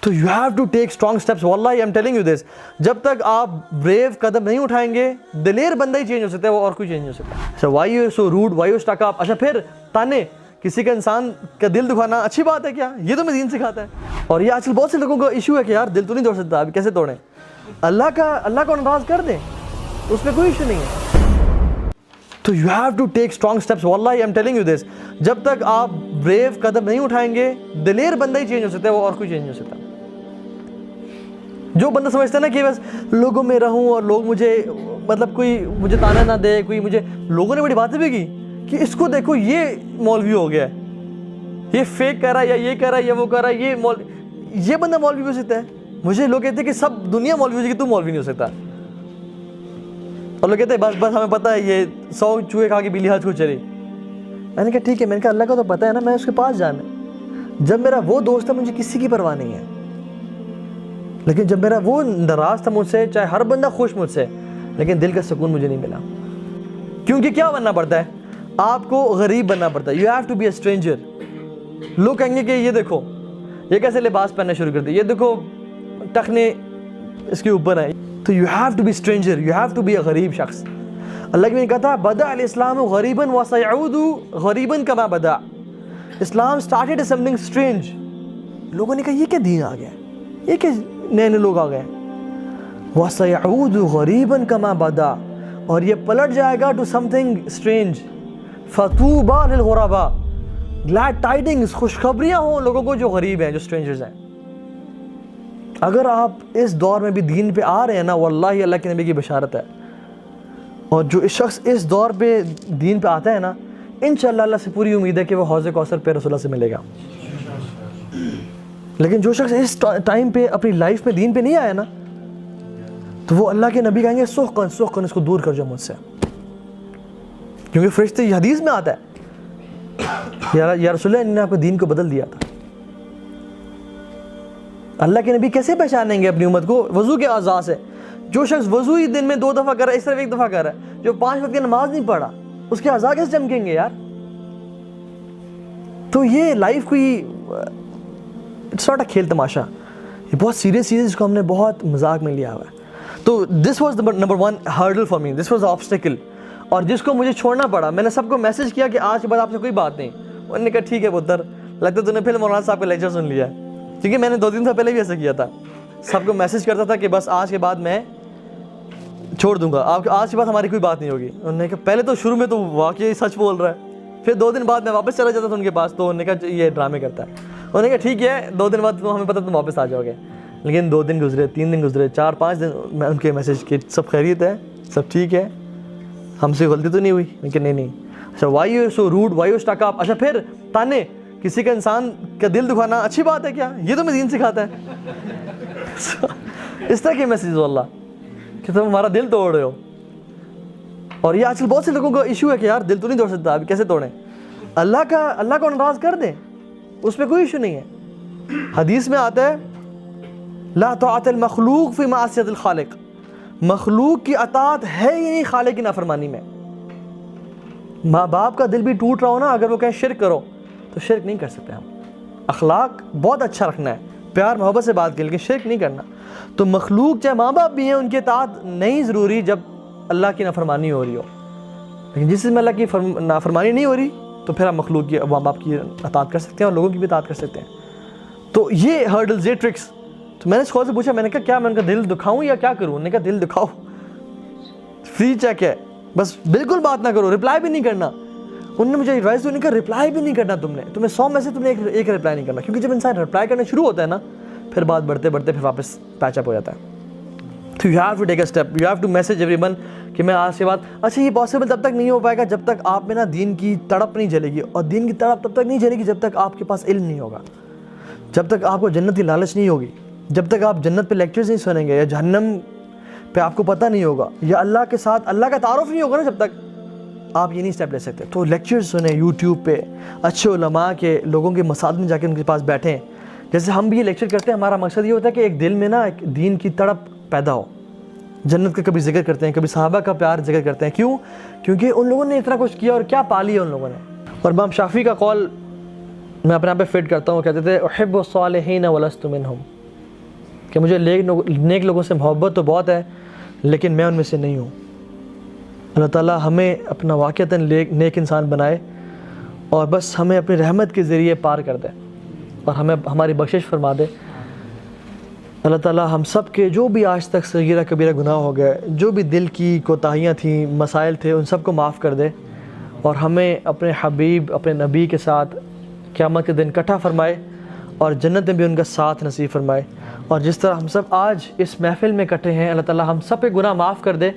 تو you have to take strong steps. واللہ I am telling you this, جب تک آپ بریو قدم نہیں اٹھائیں گے, دلیر بندہ ہی چینج ہو سکتا ہے, وہ اور کوئی چینج نہیں ہو سکتا. So why you so rude, why you stick up. اچھا پھر تانے, کسی کا انسان کا دل دکھانا اچھی بات ہے کیا؟ یہ تو میں دین سکھاتا ہے. اور یہ آج کل بہت سے لوگوں کا ایشو ہے کہ یار دل تو نہیں توڑ سکتا, ابھی کیسے توڑیں؟ اللہ کو ناراض کر دیں, اس میں کوئی ایشو نہیں ہے. تو you have to take strong steps. واللہ I am telling you this, جب تک آپ بریو قدم نہیں اٹھائیں گے, دلیر بندہ ہی چینج ہو سکتا ہے, وہ اور کوئی چینج نہیں ہو سکتا. جو بندہ سمجھتا ہے نا کہ بس لوگوں میں رہوں اور لوگ مجھے مطلب کوئی مجھے تانا نہ دے, کوئی مجھے, لوگوں نے بڑی باتیں بھی کی کہ اس کو دیکھو یہ مولوی ہو گیا ہے, یہ فیک کر رہا ہے, یا یہ کر رہا ہے, یا وہ کر رہا ہے, یہ بندہ مولوی ہو سکتا ہے. مجھے لوگ کہتے ہیں کہ سب دنیا مولوی ہو سکتی, تو مولوی نہیں ہو سکتا. اور لوگ کہتے ہیں بس ہمیں پتہ ہے یہ 100 چوہے کھا کے بلی حج کو چلی. میں نے کہا ٹھیک ہے, میں نے کہا اللہ کا تو پتہ ہے نا, میں اس کے پاس جانا ہے. جب میرا وہ دوست ہے مجھے کسی کی پرواہ نہیں ہے, لیکن جب میرا وہ ناراض تھا مجھ سے, چاہے ہر بندہ خوش مجھ سے, لیکن دل کا سکون مجھے نہیں ملا. کیونکہ کیا بننا پڑتا ہے آپ کو؟ غریب بننا پڑتا ہے. You have to be a stranger. لوگ کہیں گے کہ یہ دیکھو یہ کیسے لباس پہننا شروع کر دیا, یہ دیکھو ٹخنے اس کے اوپر ہیں. تو you have to be stranger, you have to be a غریب شخص. اللہ نے کہا تھا بدأ الاسلام غریبا وسيعود غریبا كما بدأ. اسلام اسٹارٹیڈ as something strange. لوگوں نے کہا یہ کیا دین آ گیا, یہ کیا نئے لوگ آ گئے. وسيعود غریبا كما بدأ, اور یہ پلٹ جائے گا ٹو سم تھنگ اسٹرینج. فطوبى للغرباء, گلیڈ ٹائڈنگز, خوشخبریاں ہوں لوگوں کو جو غریب ہیں, جو اسٹرینجرز ہیں. اگر آپ اس دور میں بھی دین پہ آ رہے ہیں نا, واللہ اللہ کے نبی کی بشارت ہے. اور جو اس شخص اس دور پہ دین پہ آتا ہے نا, انشاءاللہ اللہ سے پوری امید ہے کہ وہ حوض کوثر پہ رسول اللہ سے ملے گا. لیکن جو شخص اس ٹائم پہ اپنی لائف میں دین پہ نہیں آیا نا, تو وہ اللہ کے نبی کہیں گے سحقاً سحقاً, اس کو دور کر جاؤ مجھ سے. کیونکہ فرشتے یہ حدیث میں آتا ہے یا رسول اللہ نے آپ کو دین کو بدل دیا تھا. اللہ کے نبی کیسے پہچانیں گے اپنی امت کو؟ وضو کے اعضاء سے. جو شخص وضو ہی دن میں 2 دفعہ کر رہا ہے, اس طرف 1 دفعہ کر رہا ہے, جو 5 وقت کی نماز نہیں پڑھا, اس کے اعضاء کیسے چمکیں گے یار؟ تو یہ لائف کوئی اٹس ناٹ اے کھیل تماشا, یہ بہت سیریس چیز ہے جس کو ہم نے بہت مذاق میں لیا ہوا ہے. تو this was number 1 hurdle for me, this was obstacle. اور جس کو مجھے چھوڑنا پڑا, میں نے سب کو میسج کیا کہ آج کے بعد آپ سے کوئی بات نہیں. انہوں نے کہا ٹھیک ہے پتر, لگتا ہے تو نے پھر مولانا صاحب کا لیکچر سن لیا, کیونکہ میں نے 2 دن سے پہلے بھی ایسا کیا تھا. سب کو میسج کرتا تھا کہ بس آج کے بعد میں چھوڑ دوں گا, آپ آج کے بعد ہماری کوئی بات نہیں ہوگی. انہوں نے کہا پہلے تو شروع میں تو واقعی سچ بول رہا ہے, پھر 2 دن بعد میں واپس چلا جاتا تھا ان کے پاس, تو انہوں نے کہا یہ ڈرامے کرتا ہے. انہوں نے کہا ٹھیک ہے 2 دن بعد ہمیں پتہ تم واپس آ جاؤ گے. لیکن 2 دن گزرے, 3 دن گزرے, 4-5 دن, میں ان کے میسج کی سب خیریت ہے, سب ٹھیک ہے, ہم سے غلطی تو نہیں ہوئی؟ لیکن نہیں. اچھا why you so rude, why you stick up. اچھا پھر تانے, کسی کا انسان کا دل دکھانا اچھی بات ہے کیا؟ یہ تو میں دین سکھاتا ہے. اس طرح کے میسیج واللہ کہ تم ہمارا دل توڑ رہے ہو. اور یہ آج کل بہت سے لوگوں کا ایشو ہے کہ یار دل تو نہیں توڑ سکتا, ابھی کیسے توڑیں؟ اللہ کو ناراض کر دیں, اس میں کوئی ایشو نہیں ہے. حدیث میں آتا ہے لا طاعت المخلوق فی معصیت الخالق, مخلوق کی اطاعت ہے ہی نہیں خالق کی نافرمانی میں. ماں باپ کا دل بھی ٹوٹ رہا ہو نا, اگر وہ کہیں شرک کرو تو شرک نہیں کر سکتے ہم. اخلاق بہت اچھا رکھنا ہے, پیار محبت سے بات کی, لیکن شرک نہیں کرنا. تو مخلوق چاہے ماں باپ بھی ہیں, ان کی اطاعت نہیں ضروری جب اللہ کی نافرمانی ہو رہی ہو. لیکن جس میں اللہ کی نافرمانی نہیں ہو رہی, تو پھر ہم مخلوق کی, ماں باپ کی اطاعت کر سکتے ہیں اور لوگوں کی بھی اطاعت کر سکتے ہیں. تو یہ ہرڈلز, یہ ٹرکس. تو میں نے اسکول سے پوچھا, میں نے کہا کیا میں ان کا دل دکھاؤں یا کیا کروں؟ انہوں نے کہا دل دکھاؤ, فری چیک ہے, بس بالکل بات نہ کرو, رپلائی بھی نہیں کرنا. انہوں نے مجھے ایڈوائز دی, انہوں نے کہا رپلائی بھی نہیں کرنا تمہیں 100 میں سے تم نے ایک رپلائی نہیں کرنا, کیونکہ جب انسان رپلائی کرنا شروع ہوتا ہے نا, پھر بات بڑھتے بڑھتے پھر واپس پیچ اپ ہو جاتا ہے. تو you have to take a step, you have to message everyone کہ میں آج کے بعد. اچھا یہ پاسبل تب تک نہیں ہو پائے گا جب تک آپ میں نا دین کی تڑپ نہیں جلے گی, اور دین کی تڑپ تب تک نہیں جلے گی جب تک آپ کے پاس علم نہیں ہوگا, جب تک آپ کو جنت کی لالچ نہیں ہوگی, جب تک آپ جنت پہ لیکچرز نہیں سنیں گے, یا جہنم پہ آپ کو پتہ نہیں ہوگا, یا اللہ کے ساتھ اللہ کا تعارف نہیں ہوگا نا, جب تک آپ یہ نہیں اسٹیپ لے سکتے. تو لیکچرز سنیں یوٹیوب پہ, اچھے علماء کے, لوگوں کے مساجد میں جا کے ان کے پاس بیٹھیں. جیسے ہم بھی یہ لیکچر کرتے ہیں, ہمارا مقصد یہ ہوتا ہے کہ ایک دل میں نا ایک دین کی تڑپ پیدا ہو. جنت کا کبھی ذکر کرتے ہیں, کبھی صحابہ کا پیار ذکر کرتے ہیں. کیوں؟ کیونکہ ان لوگوں نے اتنا کچھ کیا اور کیا پا لیا ان لوگوں نے. اور امام شافعی کا قول میں اپنے آپ پہ فٹ کرتا ہوں, کہتے تھے احب الصالحین ولست منہم, کہ مجھے نیک لوگوں سے محبت تو بہت ہے لیکن میں ان میں سے نہیں ہوں. اللہ تعالیٰ ہمیں اپنا واقعتاً نیک انسان بنائے اور بس ہمیں اپنی رحمت کے ذریعے پار کر دے اور ہمیں ہماری بخشش فرما دے. اللہ تعالیٰ ہم سب کے جو بھی آج تک صغیرہ کبیرہ گناہ ہو گئے, جو بھی دل کی کوتاہیاں تھیں, مسائل تھے, ان سب کو معاف کر دے اور ہمیں اپنے حبیب اپنے نبی کے ساتھ قیامت کے دن اکٹھا فرمائے اور جنت میں بھی ان کا ساتھ نصیب فرمائے. اور جس طرح ہم سب آج اس محفل میں اکٹھے ہیں, اللہ تعالیٰ ہم سب پہ گناہ معاف کر دے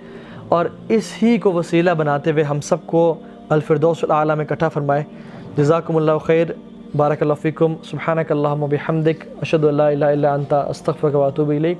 اور اس ہی کو وسیلہ بناتے ہوئے ہم سب کو الفردوس الاعلیٰ میں اکٹھا فرمائے. جزاکم اللہ خیر, بارک اللہ فیکم, سبحانک اللہم و بحمدک, اشہد ان لا الہ الا انت, استغفرک و اتوب الیک.